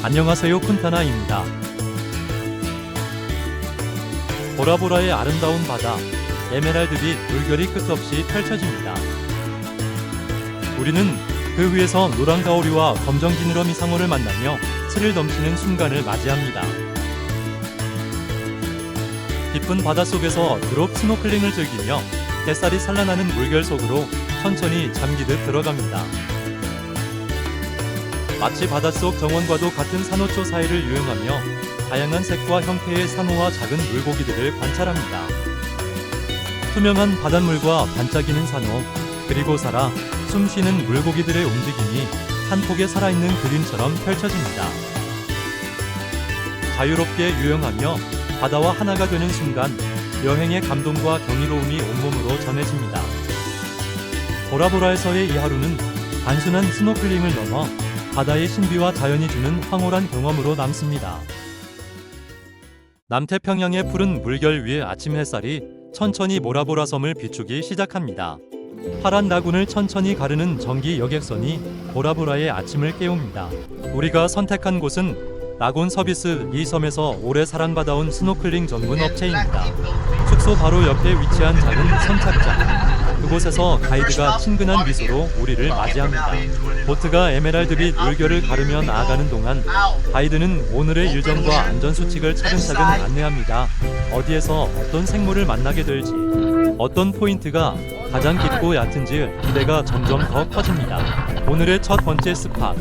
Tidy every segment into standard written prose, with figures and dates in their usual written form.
안녕하세요, 쿤타나입니다. 보라보라의 아름다운 바다, 에메랄드빛 물결이 끝없이 펼쳐집니다. 우리는 그 위에서 노란 가오리와 검정 지느러미 상어를 만나며 스릴 넘치는 순간을 맞이합니다. 깊은 바닷속에서 드롭 스노클링을 즐기며 뱃살이 산란하는 물결 속으로 천천히 잠기듯 들어갑니다. 마치 바닷속 정원과도 같은 산호초 사이를 유영하며 다양한 색과 형태의 산호와 작은 물고기들을 관찰합니다. 투명한 바닷물과 반짝이는 산호, 그리고 살아 숨쉬는 물고기들의 움직임이 한 폭의 살아있는 그림처럼 펼쳐집니다. 자유롭게 유영하며 바다와 하나가 되는 순간 여행의 감동과 경이로움이 온몸으로 전해집니다. 보라보라에서의 이 하루는 단순한 스노클링을 넘어 바다의 신비와 자연이 주는 황홀한 경험으로 남습니다. 남태평양의 푸른 물결 위에 아침 햇살이 천천히 보라보라 섬을 비추기 시작합니다. 파란 라군을 천천히 가르는 전기 여객선이 보라보라의 아침을 깨웁니다. 우리가 선택한 곳은 라군 서비스 이 섬에서 오래 사랑받아온 스노클링 전문 업체입니다. 숙소 바로 옆에 위치한 작은 선착장. 그곳에서 가이드가 친근한 미소로 우리를 맞이합니다. 보트가 에메랄드빛 물결을 가르며 나아가는 동안 가이드는 오늘의 일정과 안전수칙을 차근차근 안내합니다. 어디에서 어떤 생물을 만나게 될지, 어떤 포인트가 가장 깊고 얕은지 기대가 점점 더 커집니다. 오늘의 첫 번째 스팟,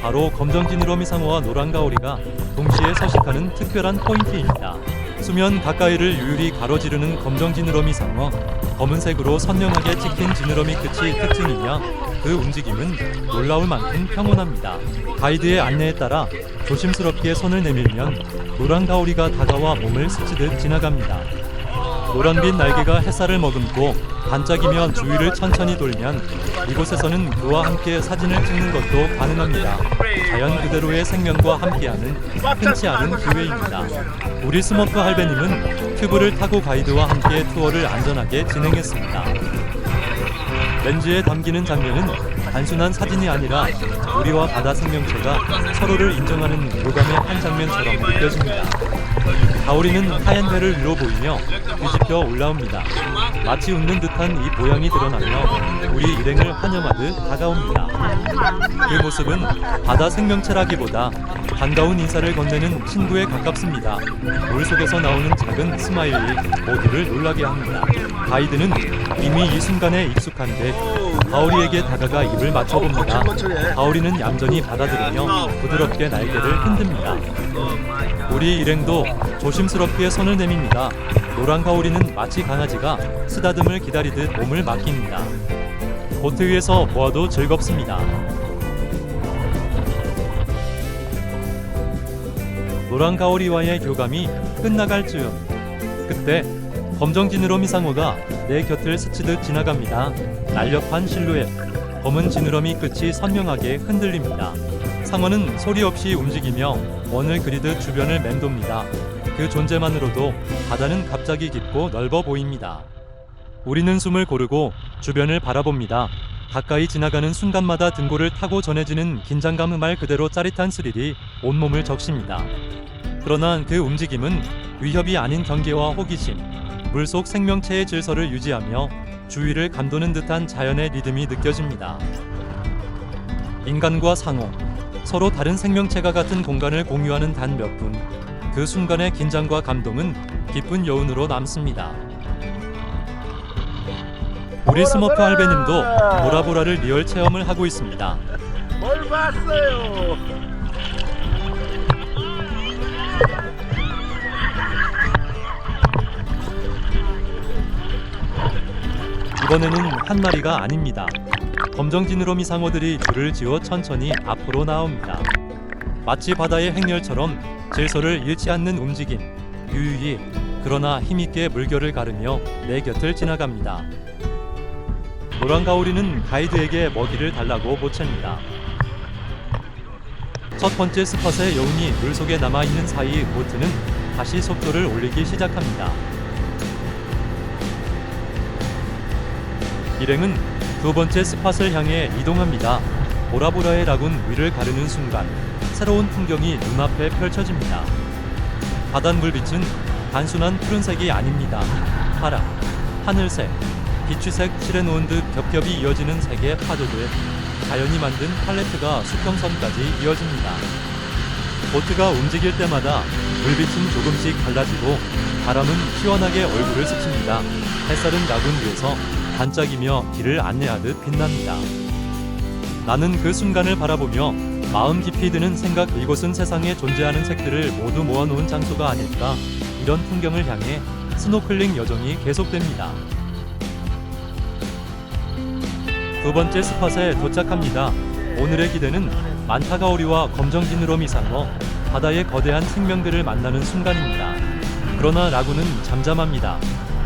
바로 검정 지느러미 상어와 노란 가오리가 동시에 서식하는 특별한 포인트입니다. 수면 가까이를 유율히 가로지르는 검정 지느러미 상어, 검은색으로 선명하게 찍힌 지느러미 끝이 특징이며 그 움직임은 놀라울 만큼 평온합니다. 가이드의 안내에 따라 조심스럽게 손을 내밀면 노란 가오리가 다가와 몸을 스치듯 지나갑니다. 노란빛 날개가 햇살을 머금고 반짝이며 주위를 천천히 돌면 이곳에서는 그와 함께 사진을 찍는 것도 가능합니다. 자연 그대로의 생명과 함께하는 흔치 않은 기회입니다. 우리 스머프 할배님은 큐브를 타고 가이드와 함께 투어를 안전하게 진행했습니다. 렌즈에 담기는 장면은 단순한 사진이 아니라 우리와 바다 생명체가 서로를 인정하는 교감의 한 장면처럼 느껴집니다. 가오리는 하얀 배를 위로 보이며 뒤집혀 올라옵니다. 마치 웃는 듯한 이 모양이 드러나며 우리 일행을 환영하듯 다가옵니다. 그 모습은 바다 생명체라기보다 반가운 인사를 건네는 친구에 가깝습니다. 물속에서 나오는 작은 스마일이 모두를 놀라게 합니다. 가이드는 이미 이 순간에 익숙한데 가오리에게 다가가 입을 맞춰봅니다. 가오리는 얌전히 받아들이며 부드럽게 날개를 흔듭니다. 우리 일행도 조심스럽게 손을 내밉니다. 노란 가오리는 마치 강아지가 쓰다듬을 기다리듯 몸을 맡깁니다. 보트 위에서 보아도 즐겁습니다. 노란 가오리와의 교감이 끝나갈 즈음, 그때 검정 지느러미 상어가 내 곁을 스치듯 지나갑니다. 날렵한 실루엣, 검은 지느러미 끝이 선명하게 흔들립니다. 상어는 소리 없이 움직이며 원을 그리듯 주변을 맴돕니다. 그 존재만으로도 바다는 갑자기 깊고 넓어 보입니다. 우리는 숨을 고르고 주변을 바라봅니다. 가까이 지나가는 순간마다 등골을 타고 전해지는 긴장감은 말 그대로 짜릿한 스릴이 온몸을 적십니다. 그러나 그 움직임은 위협이 아닌 경계와 호기심, 물속 생명체의 질서를 유지하며 주위를 감도는 듯한 자연의 리듬이 느껴집니다. 인간과 상어, 서로 다른 생명체가 같은 공간을 공유하는 단 몇 분, 그 순간의 긴장과 감동은 깊은 여운으로 남습니다. 우리 스머프 할배님도 보라보라를 리얼 체험을 하고 있습니다. 뭘 봤어요? 이번에는 한 마리가 아닙니다. 검정 지느러미 상어들이 줄을 지어 천천히 앞으로 나옵니다. 마치 바다의 행렬처럼 질서를 잃지 않는 움직임, 유유히 그러나 힘있게 물결을 가르며 내 곁을 지나갑니다. 노란 가오리는 가이드에게 먹이를 달라고 보챕니다. 첫 번째 스팟의 여운이 물속에 남아있는 사이 보트는 다시 속도를 올리기 시작합니다. 일행은 두 번째 스팟을 향해 이동합니다. 보라보라의 라군 위를 가르는 순간 새로운 풍경이 눈앞에 펼쳐집니다. 바닷물빛은 단순한 푸른색이 아닙니다. 파랑, 하늘색, 비추색 칠해놓은 듯 겹겹이 이어지는 색의 파도들, 자연이 만든 팔레트가 수평선까지 이어집니다. 보트가 움직일 때마다 물빛은 조금씩 달라지고 바람은 시원하게 얼굴을 스칩니다. 햇살은 라군 위에서 반짝이며 길을 안내하듯 빛납니다. 나는 그 순간을 바라보며 마음 깊이 드는 생각, 이곳은 세상에 존재하는 색들을 모두 모아놓은 장소가 아닐까. 이런 풍경을 향해 스노클링 여정이 계속됩니다. 두 번째 스팟에 도착합니다. 오늘의 기대는 만타가오리와 검정지느러미 상어, 바다의 거대한 생명들을 만나는 순간입니다. 그러나 라군은 잠잠합니다.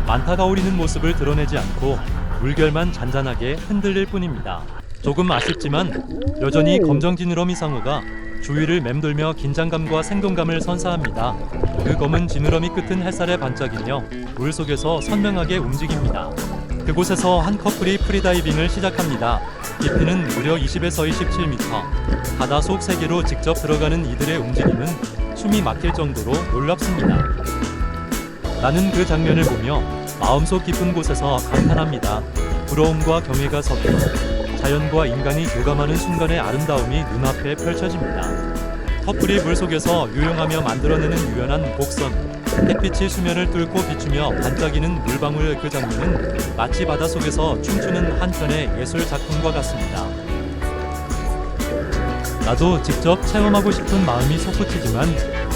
만타가오리는 모습을 드러내지 않고 물결만 잔잔하게 흔들릴 뿐입니다. 조금 아쉽지만 여전히 검정지느러미 상어가 주위를 맴돌며 긴장감과 생동감을 선사합니다. 그 검은 지느러미 끝은 햇살에 반짝이며 물속에서 선명하게 움직입니다. 그곳에서 한 커플이 프리다이빙을 시작합니다. 깊이는 무려 20에서 27m. 바다 속 세계로 직접 들어가는 이들의 움직임은 숨이 막힐 정도로 놀랍습니다. 나는 그 장면을 보며 마음속 깊은 곳에서 감탄합니다. 부러움과 경애가 섞여 자연과 인간이 교감하는 순간의 아름다움이 눈앞에 펼쳐집니다. 커플이 물속에서 유영하며 만들어내는 유연한 곡선, 햇빛이 수면을 뚫고 비추며 반짝이는 물방울, 그 장면은 마치 바닷속에서 춤추는 한편의 예술 작품과 같습니다. 나도 직접 체험하고 싶은 마음이 솟구치지만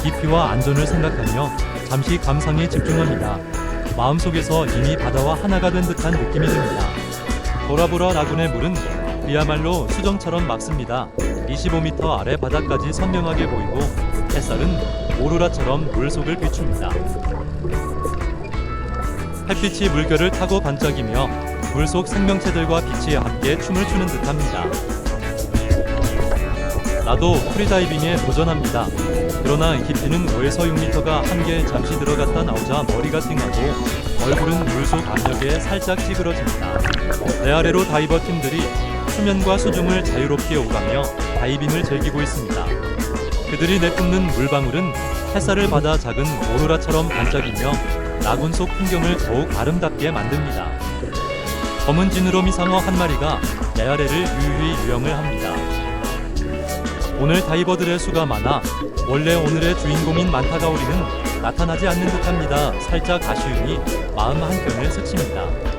깊이와 안전을 생각하며 잠시 감상에 집중합니다. 마음속에서 이미 바다와 하나가 된 듯한 느낌이 듭니다. 보라보라 라군의 물은 그야말로 수정처럼 맑습니다. 25m 아래 바다까지 선명하게 보이고 햇살은 오로라처럼 물속을 비춥니다. 햇빛이 물결을 타고 반짝이며 물속 생명체들과 빛이 함께 춤을 추는 듯합니다. 나도 프리다이빙에 도전합니다. 그러나 깊이는 5에서 6m가 한개 잠시 들어갔다 나오자 머리가 띵하고 얼굴은 물속 압력에 살짝 찌그러집니다. 내 아래로 다이버 팀들이 수면과 수중을 자유롭게 오가며 다이빙을 즐기고 있습니다. 그들이 내뿜는 물방울은 햇살을 받아 작은 오로라처럼 반짝이며 라군 속 풍경을 더욱 아름답게 만듭니다. 검은 지느러미 상어 한 마리가 내 아래를 유유히 유영을 합니다. 오늘 다이버들의 수가 많아 원래 오늘의 주인공인 만타가오리는 나타나지 않는 듯합니다. 살짝 아쉬움이 마음 한켠을 스칩니다.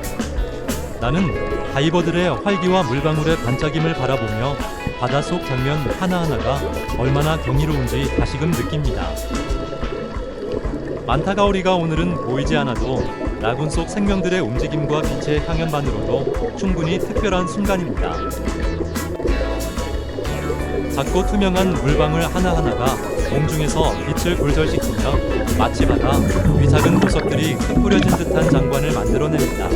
나는 다이버들의 활기와 물방울의 반짝임을 바라보며 바닷속 장면 하나하나가 얼마나 경이로운지 다시금 느낍니다. 만타가오리가 오늘은 보이지 않아도 라군 속 생명들의 움직임과 빛의 향연만으로도 충분히 특별한 순간입니다. 작고 투명한 물방울 하나하나가 공중에서 빛을 굴절시키며 마치 바다 위 작은 보석들이 흩뿌려진 듯한 장관을 만들어냅니다.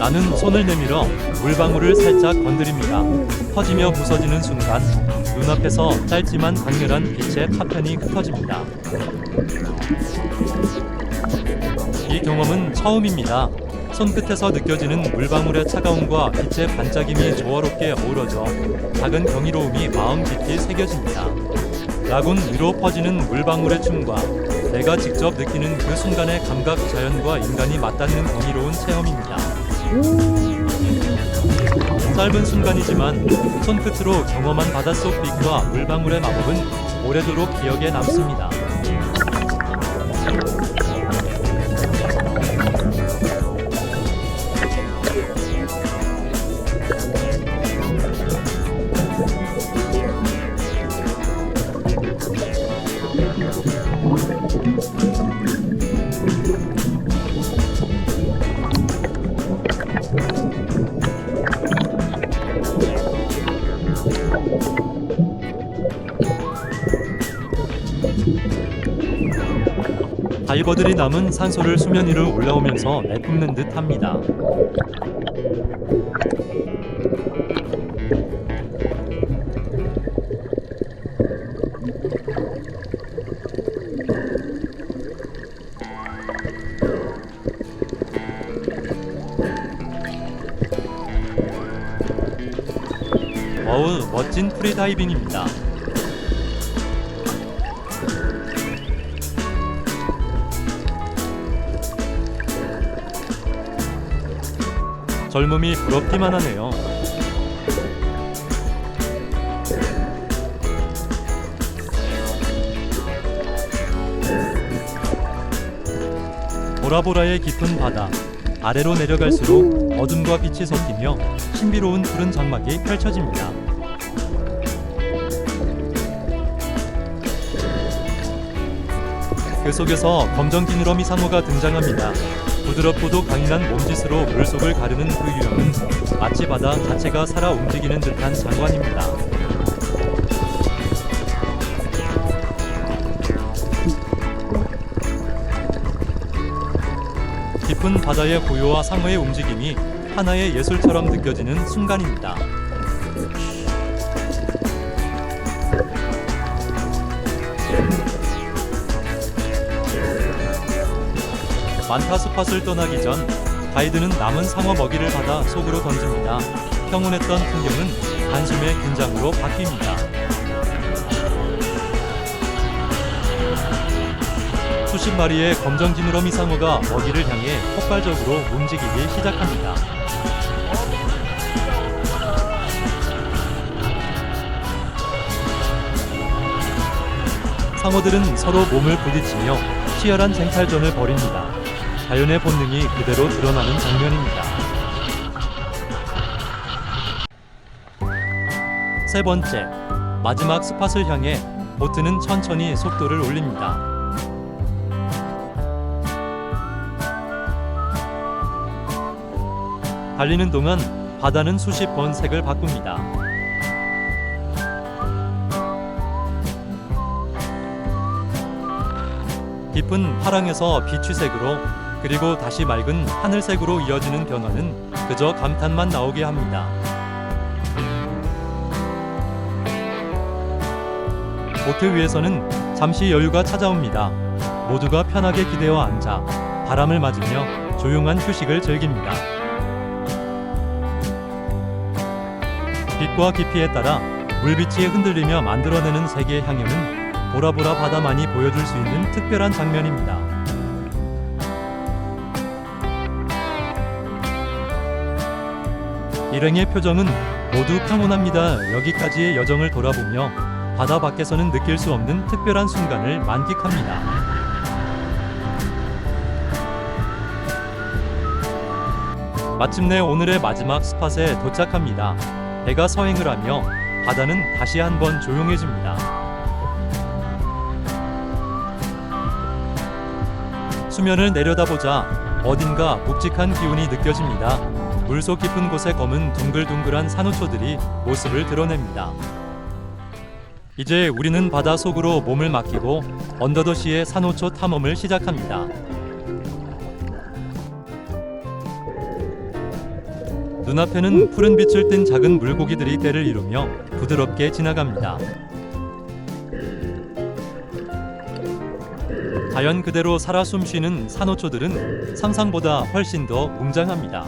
나는 손을 내밀어 물방울을 살짝 건드립니다. 터지며 부서지는 순간 눈앞에서 짧지만 강렬한 빛의 파편이 흩어집니다. 이 경험은 처음입니다. 손끝에서 느껴지는 물방울의 차가움과 빛의 반짝임이 조화롭게 어우러져 작은 경이로움이 마음 깊이 새겨집니다. 라군 위로 퍼지는 물방울의 춤과 내가 직접 느끼는 그 순간의 감각, 자연과 인간이 맞닿는 경이로운 체험입니다. 짧은 순간이지만 손끝으로 경험한 바닷속 빛과 물방울의 마법은 오래도록 기억에 남습니다. 다이버들이 남은 산소를 수면 위로 올라오면서 내뿜는 듯 합니다. 어우, 멋진 프리다이빙입니다. 젊음이 부럽기만 하네요. 보라보라의 깊은 바다. 아래로 내려갈수록 어둠과 빛이 섞이며 신비로운 푸른 장막이 펼쳐집니다. 그 속에서 검정 지느러미 상어가 등장합니다. 부드럽고도 강인한 몸짓으로 물속을 가르는 그 유형은 마치 바다 자체가 살아 움직이는 듯한 장관입니다. 깊은 바다의 고요와 상어의 움직임이 하나의 예술처럼 느껴지는 순간입니다. 만타 스팟을 떠나기 전 가이드는 남은 상어 먹이를 받아 속으로 던집니다. 평온했던 풍경은 한숨의 긴장으로 바뀝니다. 수십 마리의 검정 지느러미 상어가 먹이를 향해 폭발적으로 움직이기 시작합니다. 상어들은 서로 몸을 부딪히며 치열한 쟁탈전을 벌입니다. 자연의 본능이 그대로 드러나는 장면입니다. 세 번째, 마지막 스팟을 향해 보트는 천천히 속도를 올립니다. 달리는 동안 바다는 수십 번 색을 바꿉니다. 깊은 파랑에서 비취색으로 그리고 다시 맑은 하늘색으로 이어지는 변화는 그저 감탄만 나오게 합니다. 보트 위에서는 잠시 여유가 찾아옵니다. 모두가 편하게 기대어 앉아 바람을 맞으며 조용한 휴식을 즐깁니다. 빛과 깊이에 따라 물빛이 흔들리며 만들어내는 색의 향연은 보라보라 바다만이 보여줄 수 있는 특별한 장면입니다. 일행의 표정은 모두 평온합니다. 여기까지의 여정을 돌아보며 바다 밖에서는 느낄 수 없는 특별한 순간을 만끽합니다. 마침내 오늘의 마지막 스팟에 도착합니다. 해가 서행을 하며 바다는 다시 한번 조용해집니다. 수면을 내려다보자 어딘가 묵직한 기운이 느껴집니다. 물속 깊은 곳에 검은 둥글둥글한 산호초들이 모습을 드러냅니다. 이제 우리는 바다 속으로 몸을 맡기고 언더더시의 산호초 탐험을 시작합니다. 눈앞에는 푸른 빛을 띤 작은 물고기들이 때를 이루며 부드럽게 지나갑니다. 자연 그대로 살아 숨쉬는 산호초들은 상상보다 훨씬 더 웅장합니다.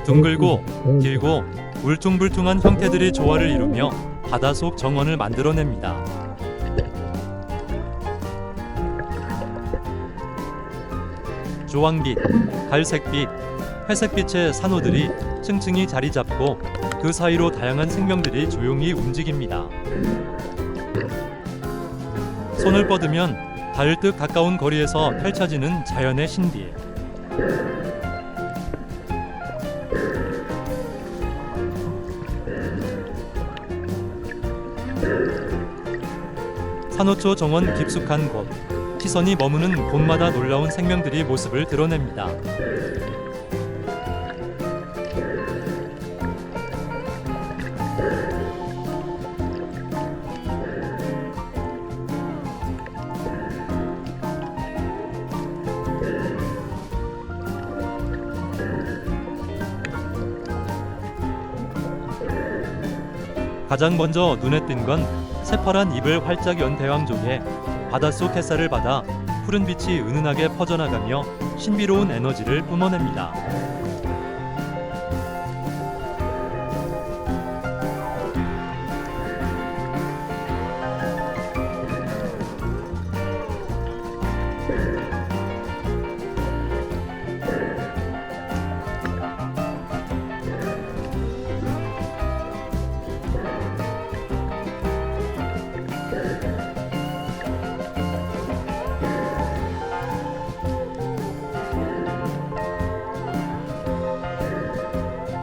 둥글고 길고 울퉁불퉁한 형태들이 조화를 이루며 바다속 정원을 만들어냅니다. 주황빛, 갈색빛, 회색빛의 산호들이 층층이 자리 잡고 그 사이로 다양한 생명들이 조용히 움직입니다. 손을 뻗으면 닿을 듯 가까운 거리에서 펼쳐지는 자연의 신비. 산호초 정원 깊숙한 곳, 시선이 머무는 곳마다 놀라운 생명들이 모습을 드러냅니다. 가장 먼저 눈에 띈 건 새파란 입을 활짝 연 대왕조개. 바닷속 햇살을 받아 푸른 빛이 은은하게 퍼져나가며 신비로운 에너지를 뿜어냅니다.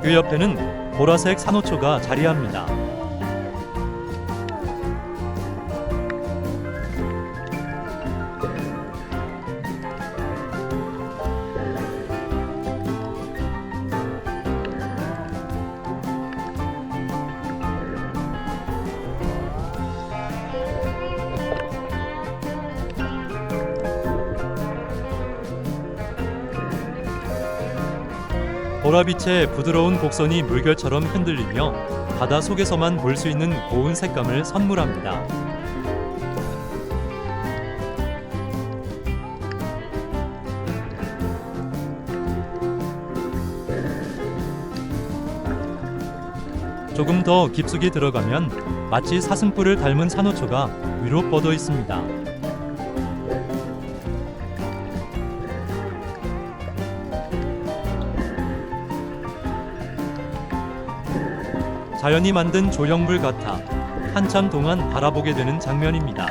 그 옆에는 보라색 산호초가 자리합니다. 보라빛의 부드러운 곡선이 물결처럼 흔들리며 바다 속에서만 볼 수 있는 고운 색감을 선물합니다. 조금 더 깊숙이 들어가면 마치 사슴뿔을 닮은 산호초가 위로 뻗어 있습니다. 자연이 만든 조형물 같아 한참 동안 바라보게 되는 장면입니다.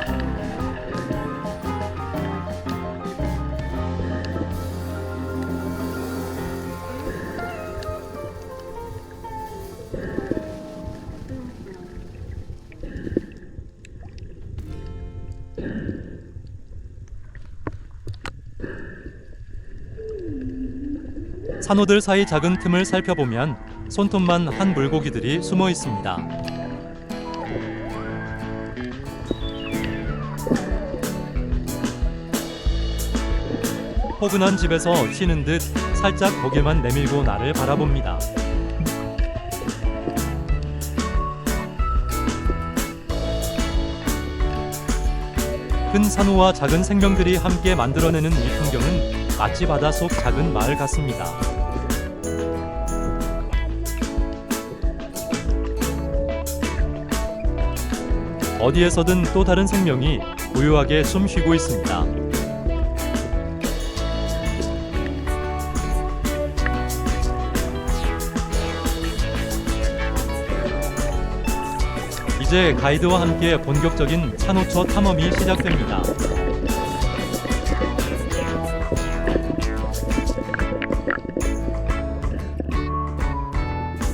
산호들 사이 작은 틈을 살펴보면 손톱만 한 물고기들이 숨어 있습니다. 포근한 집에서 쉬는 듯 살짝 고개만 내밀고 나를 바라봅니다. 큰 산호와 작은 생명들이 함께 만들어내는 이 풍경은 마치 바닷속 작은 마을 같습니다. 어디에서든 또 다른 생명이 고요하게 숨 쉬고 있습니다. 이제 가이드와 함께 본격적인 산호초 탐험이 시작됩니다.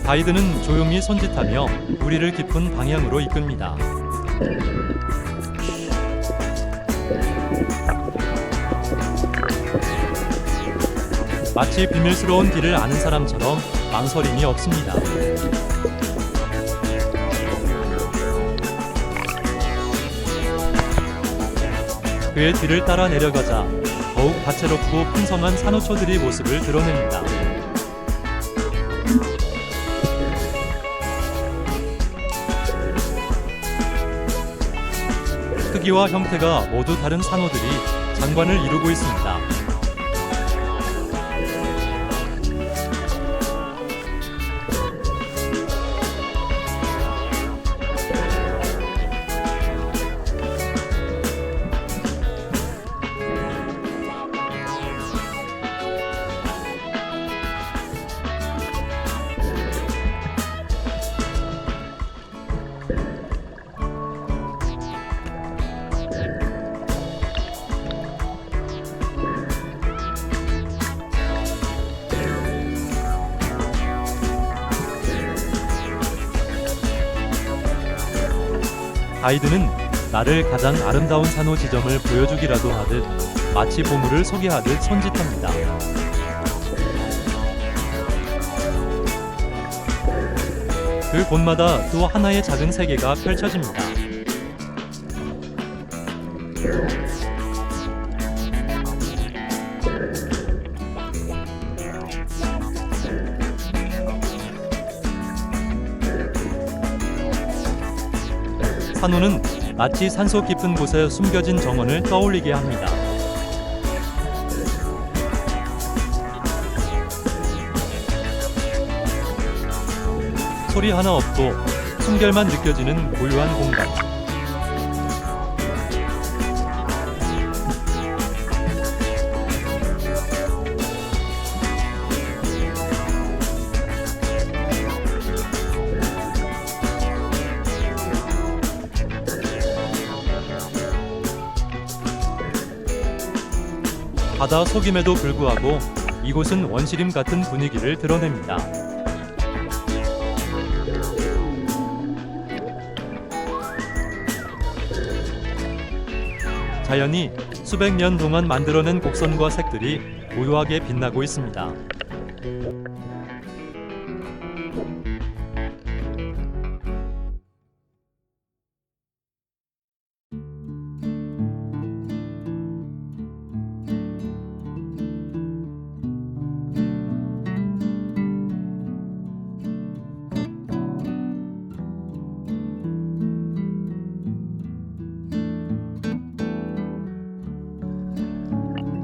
가이드는 조용히 손짓하며 우리를 깊은 방향으로 이끕니다. 마치 비밀스러운 길을 아는 사람처럼 망설임이 없습니다. 그의 뒤를 따라 내려가자 더욱 다채롭고 풍성한 산호초들이 모습을 드러냅니다. 크기와 형태가 모두 다른 산호들이 장관을 이루고 있습니다. 가이드는 나를 가장 아름다운 산호 지점을 보여주기라도 하듯 마치 보물을 소개하듯 손짓합니다. 그 곳마다 또 하나의 작은 세계가 펼쳐집니다. 산호는 마치 산속 깊은 곳에 숨겨진 정원을 떠올리게 합니다. 소리 하나 없고 숨결만 느껴지는 고요한 공간. 바다 속임에도 불구하고 이곳은 원시림 같은 분위기를 드러냅니다. 자연이 수백 년 동안 만들어낸 곡선과 색들이 고요하게 빛나고 있습니다.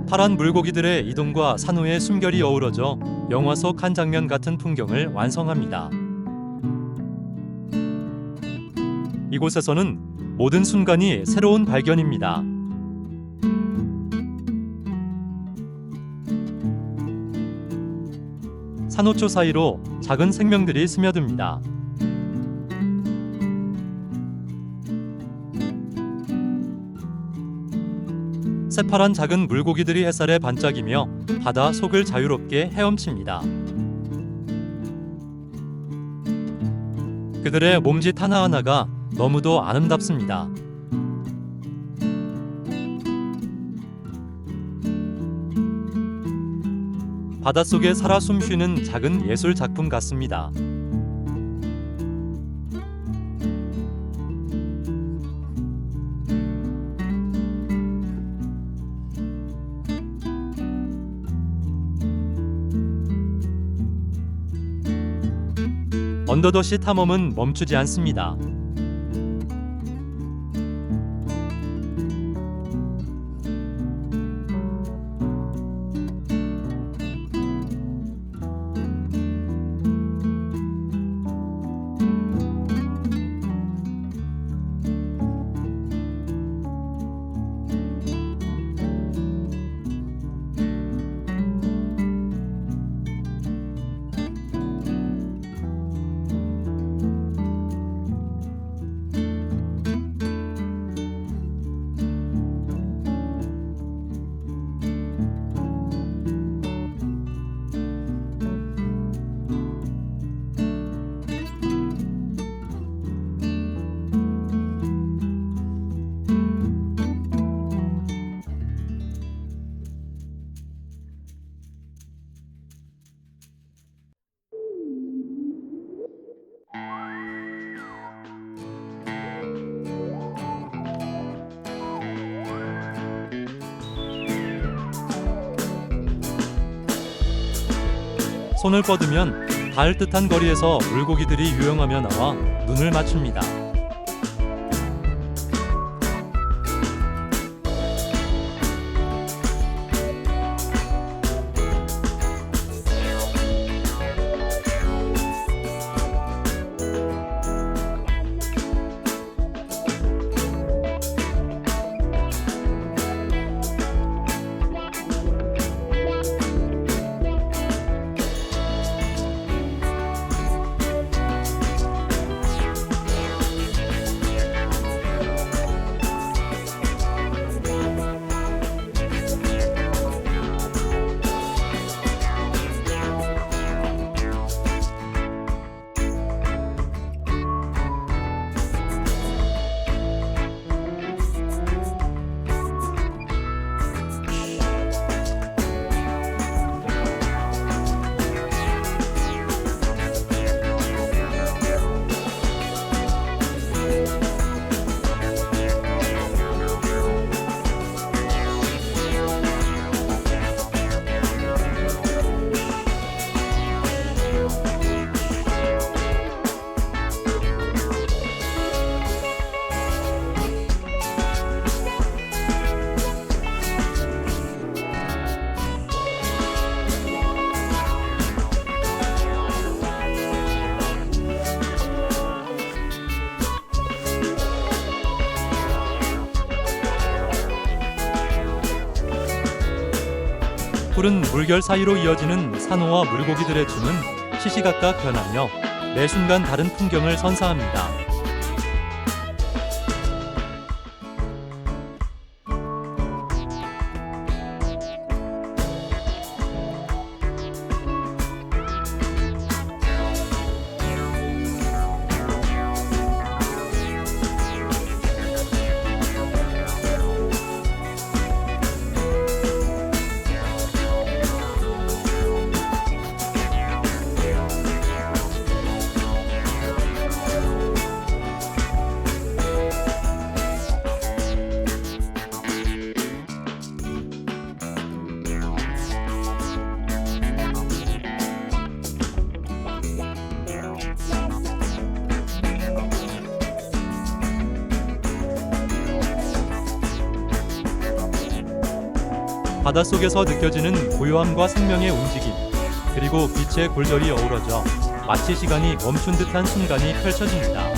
파란 물고기들의 이동과 산호의 숨결이 어우러져 영화 속 한 장면 같은 풍경을 완성합니다. 이곳에서는 모든 순간이 새로운 발견입니다. 산호초 사이로 작은 생명들이 스며듭니다. 새파란 작은 물고기들이 햇살에 반짝이며 바다 속을 자유롭게 헤엄칩니다. 그들의 몸짓 하나하나가 너무도 아름답습니다. 바닷속에 살아 숨쉬는 작은 예술 작품 같습니다. 언더더시 탐험은 멈추지 않습니다. 손을 뻗으면 닿을 듯한 거리에서 물고기들이 유영하며 나와 눈을 맞춥니다. 푸른 물결 사이로 이어지는 산호와 물고기들의 춤은 시시각각 변하며 매 순간 다른 풍경을 선사합니다. 바닷속에서 느껴지는 고요함과 생명의 움직임, 그리고 빛의 골절이 어우러져 마치 시간이 멈춘 듯한 순간이 펼쳐집니다.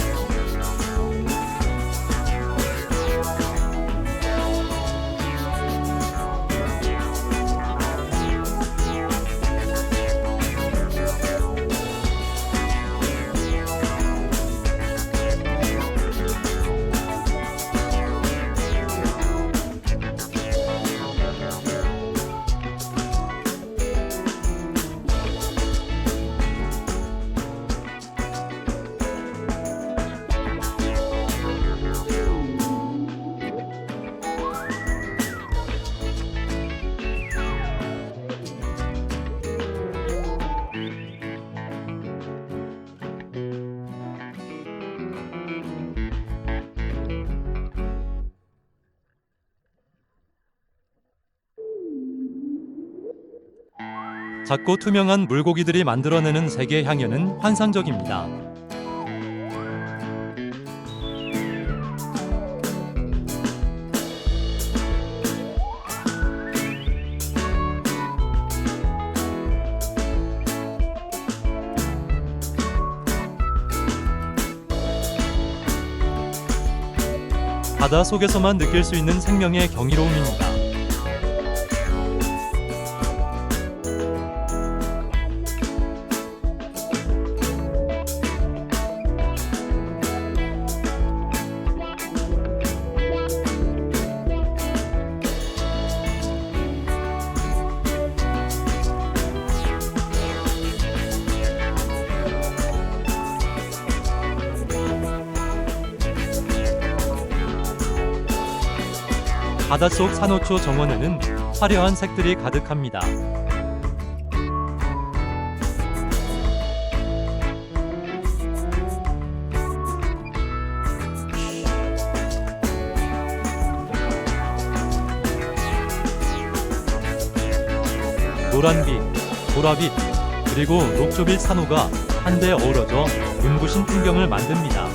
작고 투명한 물고기들이 만들어내는 색의 향연은 환상적입니다. 바다 속에서만 느낄 수 있는 생명의 경이로움입니다. 바닷속 산호초 정원에는 화려한 색들이 가득합니다. 노란빛, 보라빛, 그리고 녹초빛 산호가 한데 어우러져 눈부신 풍경을 만듭니다.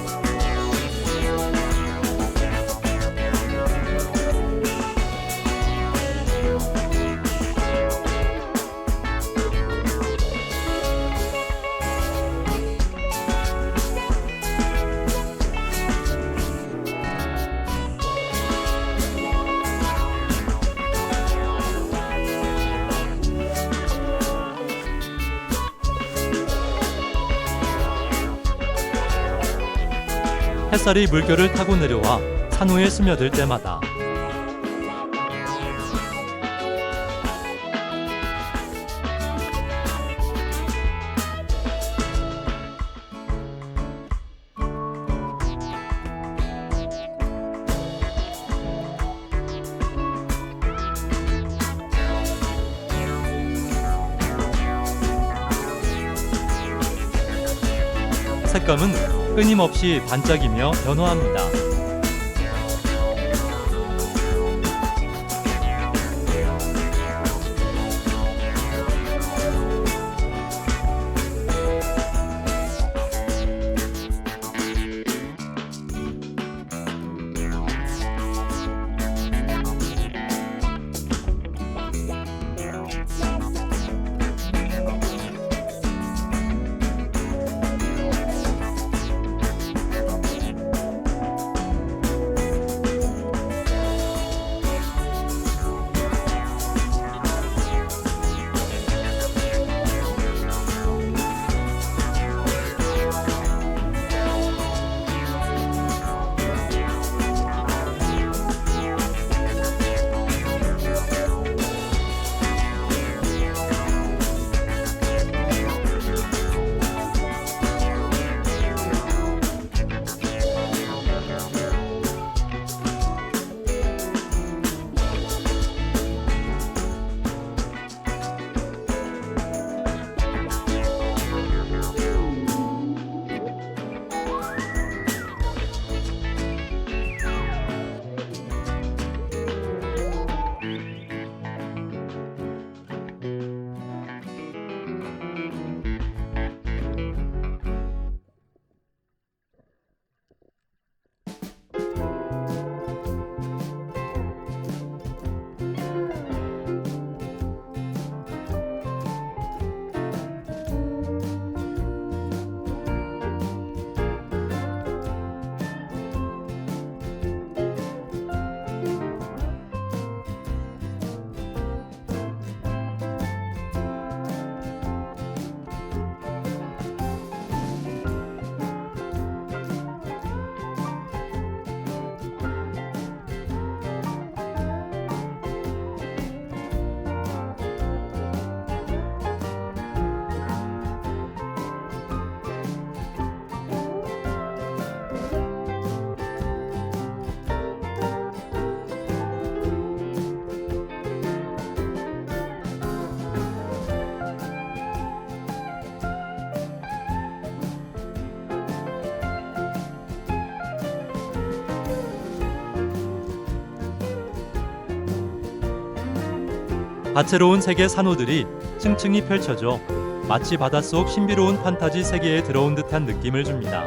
햇살이 물결을 타고 내려와 산호에 스며들 때마다 색감은 끊임없이 반짝이며 변화합니다. 다채로운 색의 산호들이 층층이 펼쳐져 마치 바닷속 신비로운 판타지 세계에 들어온 듯한 느낌을 줍니다.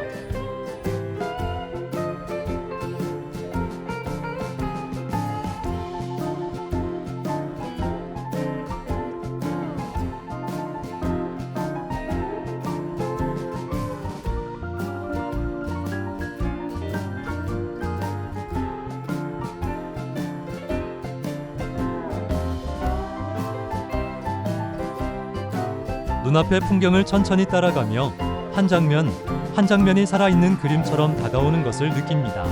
눈앞의 풍경을 천천히 따라가며 한 장면, 한 장면이 살아있는 그림처럼 다가오는 것을 느낍니다.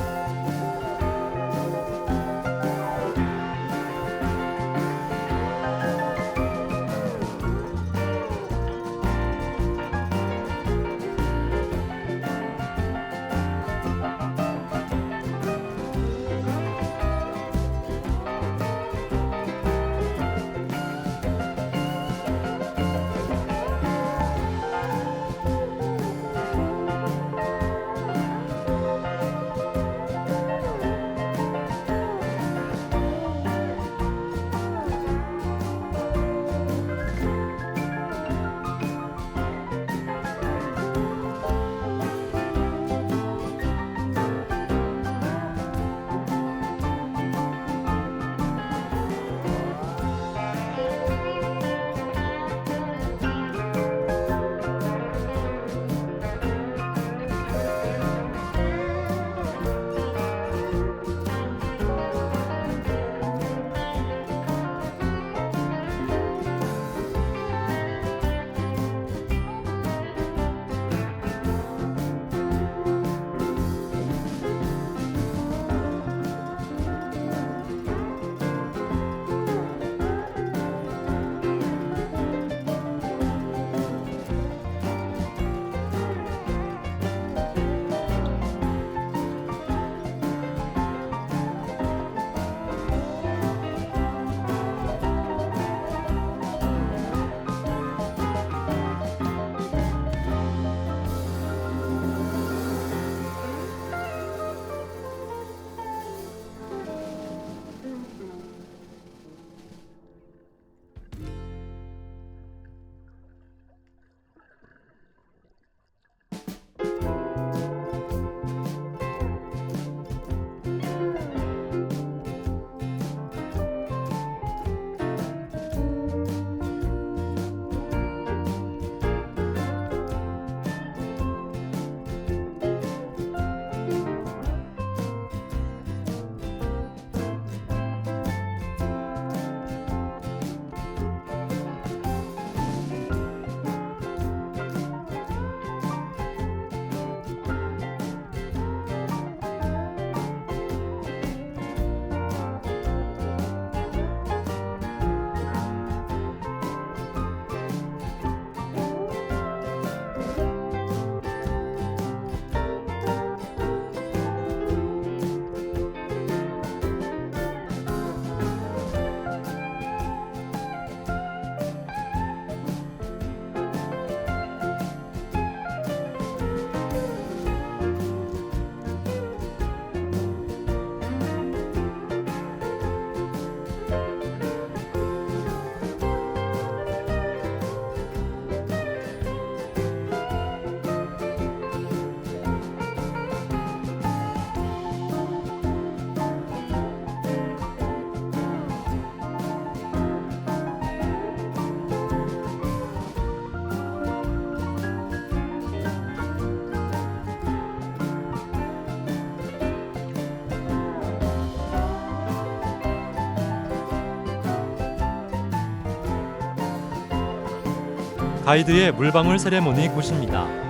가이드의 물방울 세레모니 곳입니다.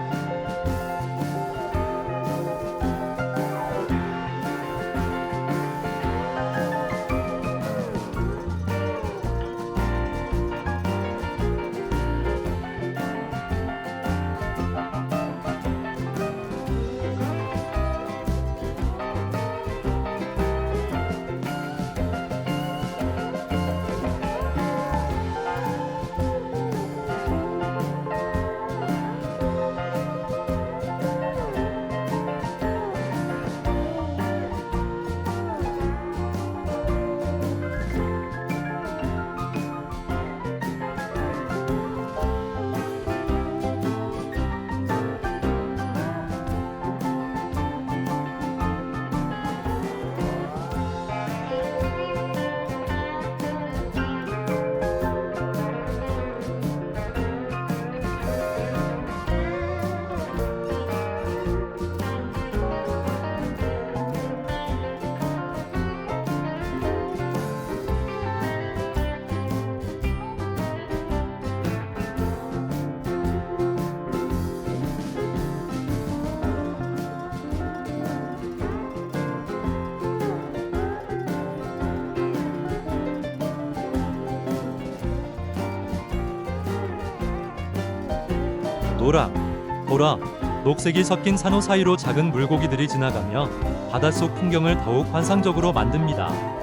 노랑, 보라, 녹색이 섞인 산호 사이로 작은 물고기들이 지나가며 바닷속 풍경을 더욱 환상적으로 만듭니다.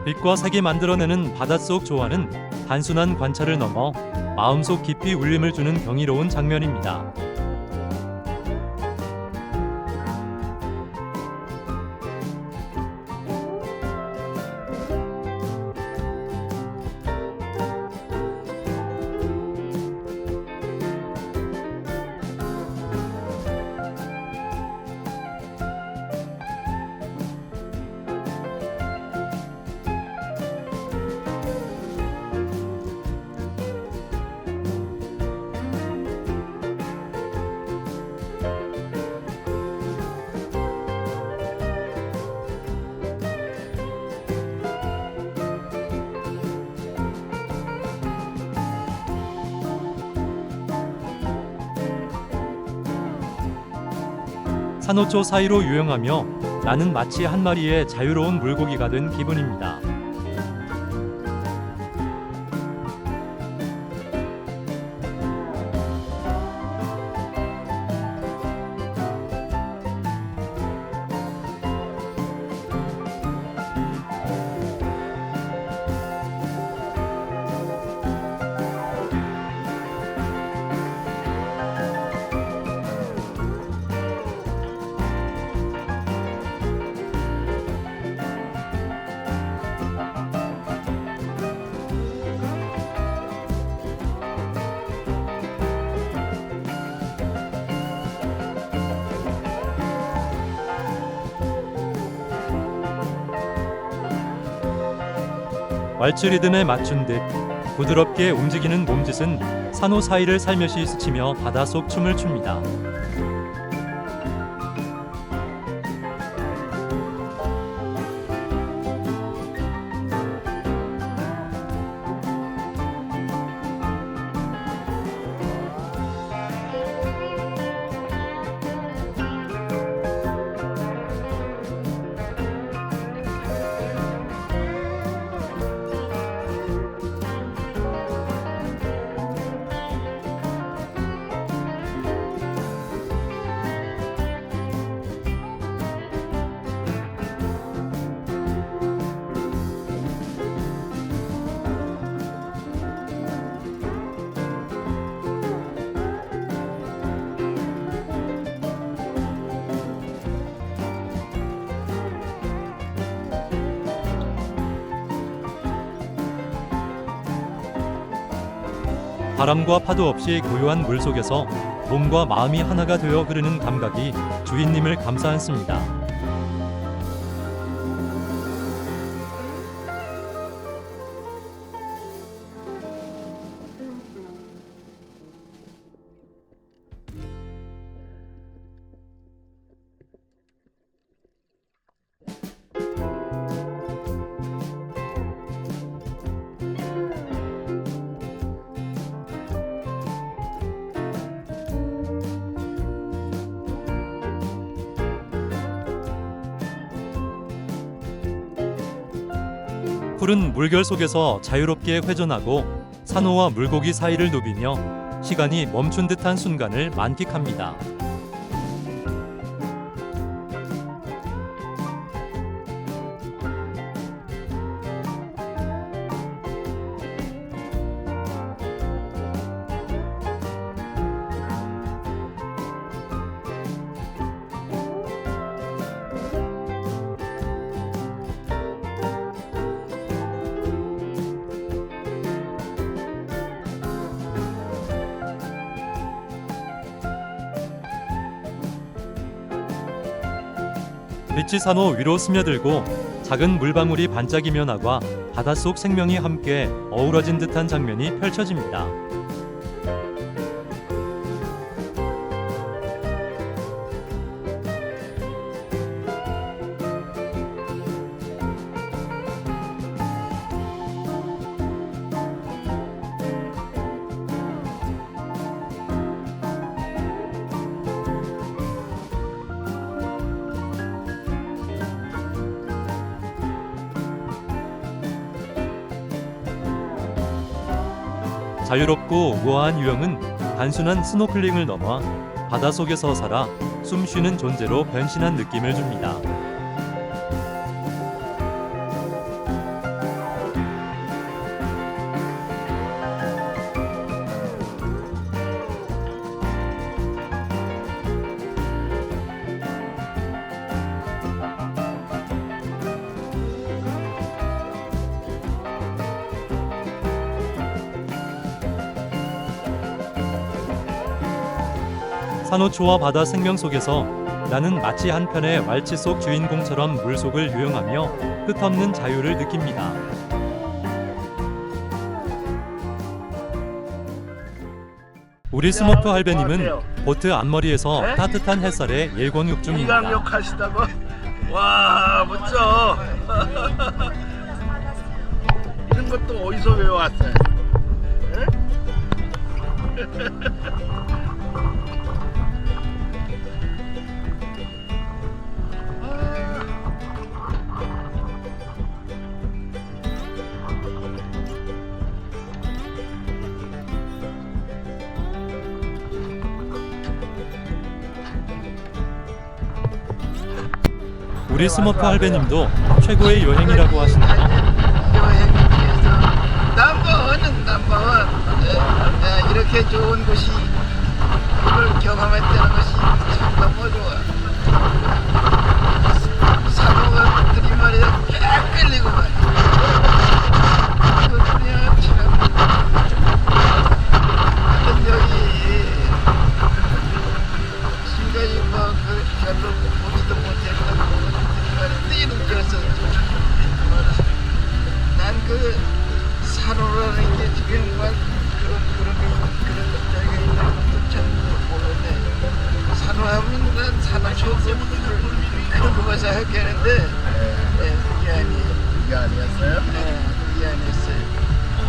빛과 색이 만들어내는 바닷속 조화는 단순한 관찰을 넘어 마음속 깊이 울림을 주는 경이로운 장면입니다. 산호초 사이로 유영하며 나는 마치 한 마리의 자유로운 물고기가 된 기분입니다. 왈츠 리듬에 맞춘 듯 부드럽게 움직이는 몸짓은 산호 사이를 살며시 스치며 바닷속 춤을 춥니다. 바람과 파도 없이 고요한 물속에서 몸과 마음이 하나가 되어 흐르는 감각이 주인님을 감싸 안습니다. 푸른 물결 속에서 자유롭게 회전하고 산호와 물고기 사이를 누비며 시간이 멈춘 듯한 순간을 만끽합니다. 빛이 산호 위로 스며들고 작은 물방울이 반짝이며 나과 바닷속 생명이 함께 어우러진 듯한 장면이 펼쳐집니다. 자유롭고 우아한 유형은 단순한 스노클링을 넘어 바닷속에서 살아 숨쉬는 존재로 변신한 느낌을 줍니다. 산호초와 바다 생명 속에서 나는 마치 한편의 왈츠 속 주인공처럼 물속을 유영하며 끝없는 자유를 느낍니다. 우리 스머프 할배님은 보트 앞머리에서 네? 따뜻한 햇살에 일광욕 중입니다. 일광욕 하시다고? 와 멋져. 이런 것도 어디서 배워왔어요? 에? 우리 스머프 할배님도 최고의 여행이라고 하십니다. 여행 중에서 넘버원. 이렇게 좋은 곳이 이걸 경험했다는 것이 참 너무 좋아. 사고들이 말이야 쫙 끌리고 말이야. 그냥 참 여기 지금까지 뭐그 별로 보지도 못했던 뛰는거서 난 그 산호라는 게 지금 막 그런 데가 있는 것도 참 모르네. 산호하면 난 산호초도 그런 거면서 하겠는데 그게 아니에요. 그게 아니었어요? 그게 아니었어요.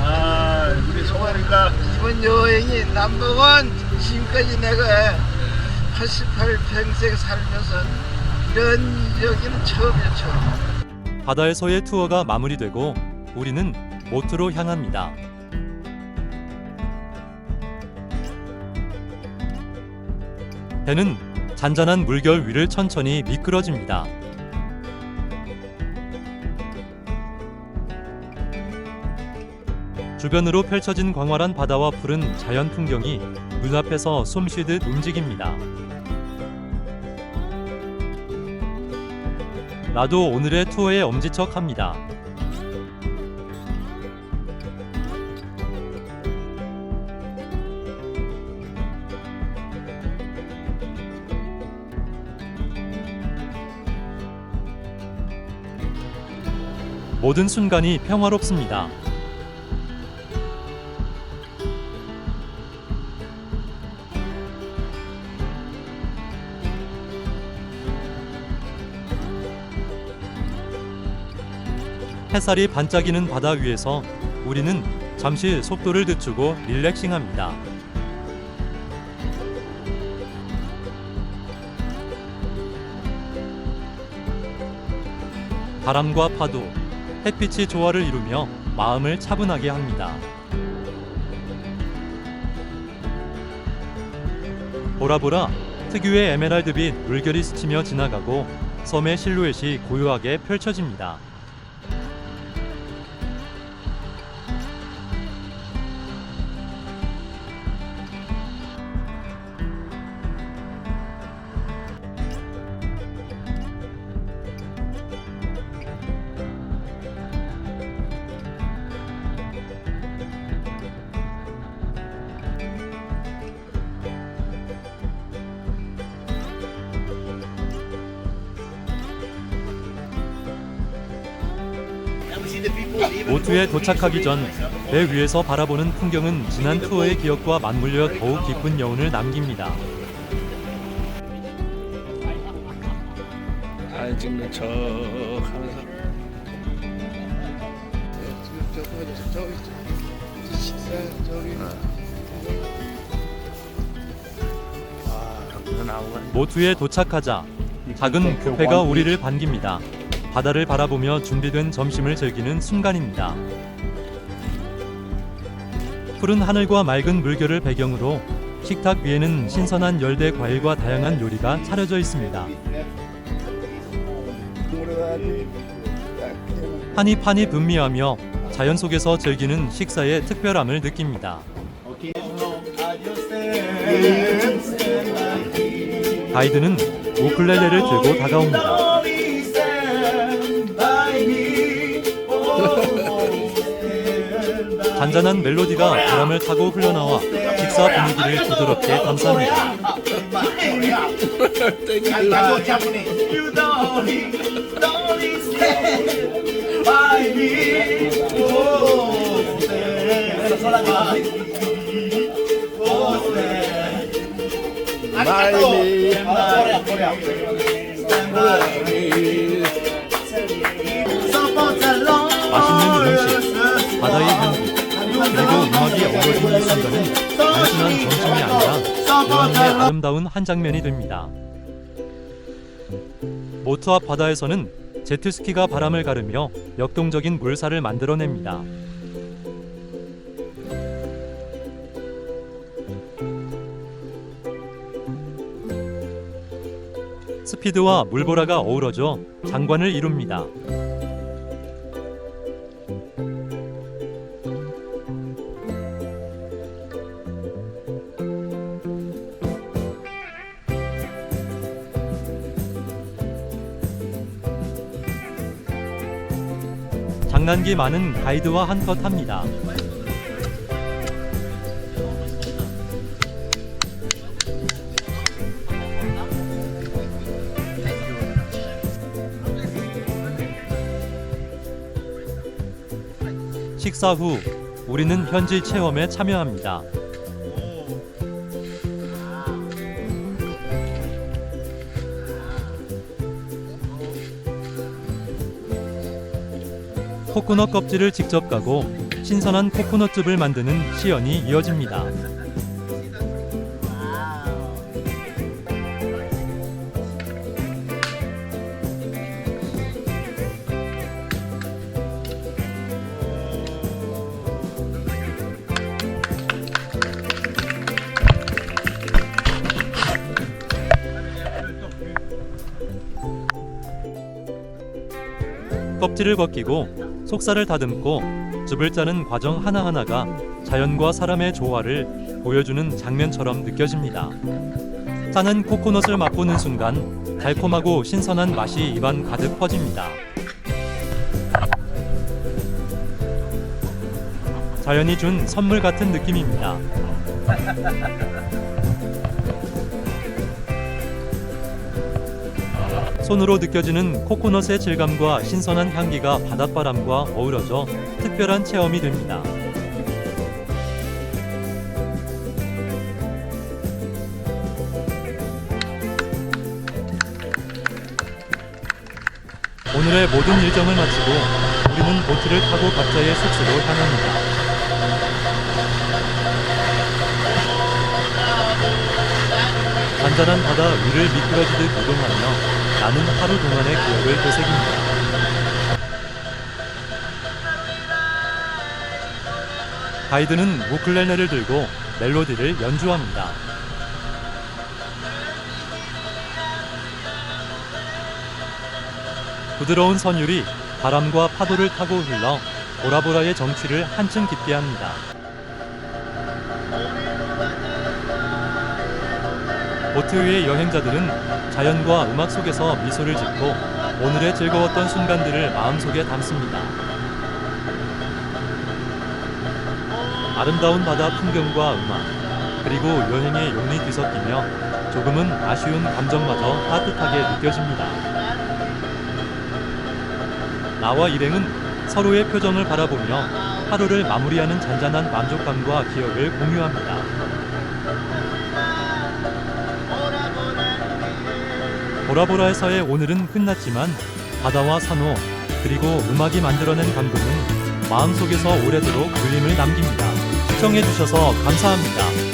아, 우리 송아리가 이번 여행이 넘버원. 지금까지 내가 88평생 살면서 이런 여기는 처음이야 처음. 바다에서의 투어가 마무리되고 우리는 모트로 향합니다. 배는 잔잔한 물결 위를 천천히 미끄러집니다. 주변으로 펼쳐진 광활한 바다와 푸른 자연 풍경이 눈앞에서 솜쉬듯 움직입니다. 나도 오늘의 투어에 엄지척합니다. 모든 순간이 평화롭습니다. 햇살이 반짝이는 바다 위에서 우리는 잠시 속도를 늦추고 릴렉싱합니다. 바람과 파도, 햇빛이 조화를 이루며 마음을 차분하게 합니다. 보라보라 특유의 에메랄드빛 물결이 스치며 지나가고 섬의 실루엣이 고요하게 펼쳐집니다. 모투에 도착하기 전 배 위에서 바라보는 풍경은 지난 투어의 기억과 맞물려 더욱 깊은 여운을 남깁니다. 사진 찍는 척 하면서 저기 식사 저기 모투에 도착하자 작은 뷔페가 우리를 반깁니다. 바다를 바라보며 준비된 점심을 즐기는 순간입니다. 푸른 하늘과 맑은 물결을 배경으로 식탁 위에는 신선한 열대 과일과 다양한 요리가 차려져 있습니다. 한입 음미하며 자연 속에서 즐기는 식사의 특별함을 느낍니다. 가이드는 우쿨렐레를 들고 다가옵니다. 잔잔한 멜로디가 바람을 타고 흘러나와 식사 분위기를 부드럽게 감쌉니다. 맛있는 음식, 바다의 향기, 그리고 음악이 어우러진 이 순간은 단순한 점심이 아니라 여행의 아름다운 한 장면이 됩니다. 모투 앞 바다에서는 제트스키가 바람을 가르며 역동적인 물살을 만들어냅니다. 스피드와 물보라가 어우러져 장관을 이룹니다. 장난기 많은 가이드와 한껏 합니다. 식사 후 우리는 현지 체험에 참여합니다. 코코넛 껍질을 직접 까고 신선한 코코넛즙을 만드는 시연이 이어집니다. 껍질을 벗기고 속살을 다듬고 즙을 짜는 과정 하나하나가 자연과 사람의 조화를 보여주는 장면처럼 느껴집니다. 짜는 코코넛을 맛보는 순간 달콤하고 신선한 맛이 입안 가득 퍼집니다. 자연이 준 선물 같은 느낌입니다. 손으로 느껴지는 코코넛의 질감과 신선한 향기가 바닷바람과 어우러져 특별한 체험이 됩니다. 오늘의 모든 일정을 마치고 우리는 보트를 타고 각자의 숙소로 향합니다. 잔잔한 바다 위를 미끄러지듯 이동하며 나는 하루 동안의 기억을 되새깁니다. 가이드는 우쿨렐레를 들고 멜로디를 연주합니다. 부드러운 선율이 바람과 파도를 타고 흘러 보라보라의 정취를 한층 깊게 합니다. 보트 위의 여행자들은 자연과 음악 속에서 미소를 짓고 오늘의 즐거웠던 순간들을 마음속에 담습니다. 아름다운 바다 풍경과 음악, 그리고 여행의 용이 뒤섞이며 조금은 아쉬운 감정마저 따뜻하게 느껴집니다. 나와 일행은 서로의 표정을 바라보며 하루를 마무리하는 잔잔한 만족감과 기억을 공유합니다. 보라보라에서의 오늘은 끝났지만 바다와 산호 그리고 음악이 만들어낸 감동은 마음속에서 오래도록 울림을 남깁니다. 시청해주셔서 감사합니다.